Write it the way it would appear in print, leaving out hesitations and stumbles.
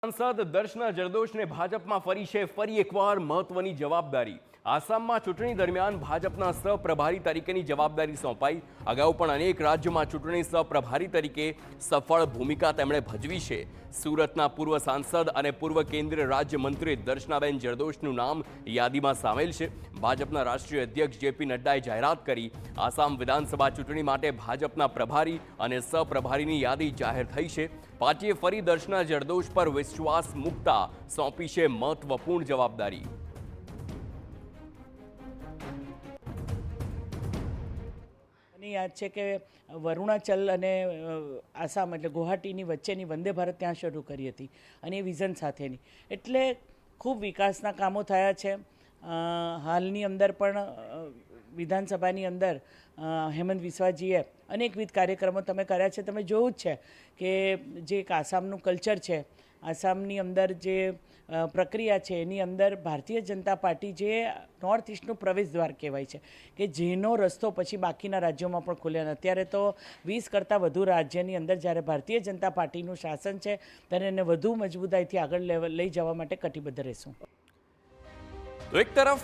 સાંસદ દર્શના જરદોશને ભાજપમાં ફરી એકવાર મહત્વની જવાબદારી। આસામમાં ચૂંટણી દરમિયાન ભાજપના સહપ્રભારી તરીકેની જવાબદારી સોંપાઈ। અગાઉ પણ અનેક રાજ્યોમાં ચૂંટણી સહપ્રભારી તરીકે સફળ ભૂમિકા તેમણે ભજવી છે। સુરતના પૂર્વ સાંસદ અને પૂર્વ કેન્દ્રીય રાજ્યમંત્રી દર્શનાબેન જરદોશનું નામ યાદીમાં સામેલ છે। ભાજપના રાષ્ટ્રીય અધ્યક્ષ જેપી નડ્ડાએ જાહેરાત કરી। આસામ વિધાનસભા ચૂંટણી માટે ભાજપના પ્રભારી અને સહપ્રભારીની યાદી જાહેર થઈ છે। પાર્ટીએ ફરી દર્શના જરદોશ પર વિશ્વાસ મૂકતા સોંપી છે મહત્વપૂર્ણ જવાબદારી। મને યાદ છે કે વરુણાચલ અને આસામ એટલે ગુવાહાટીની વચ્ચેની વંદે ભારત ત્યાં શરૂ કરી હતી અને એ વિઝન સાથેની, એટલે ખૂબ વિકાસના કામો થયા છે। હાલની અંદર પણ વિધાનસભાની અંદર હેમંત વિશ્વાજીએ અનેકવિધ કાર્યક્રમો તમે કર્યા છે। તમે જોયું જ છે કે જે એક આસામનું કલ્ચર છે, આસામની અંદર જે પ્રક્રિયા છે એની અંદર ભારતીય જનતા પાર્ટી જે નોર્થ ઇસ્ટનું પ્રવેશ દ્વાર કહેવાય છે કે જેનો રસ્તો પછી બાકીના રાજ્યોમાં પણ ખુલ્યા। અત્યારે તો 20 કરતાં વધુ રાજ્યની અંદર જ્યારે ભારતીય જનતા પાર્ટીનું શાસન છે ત્યારે એને વધુ મજબૂતાઈથી આગળ લઈ જવા માટે કટિબદ્ધ રહેશું। તો એક તરફ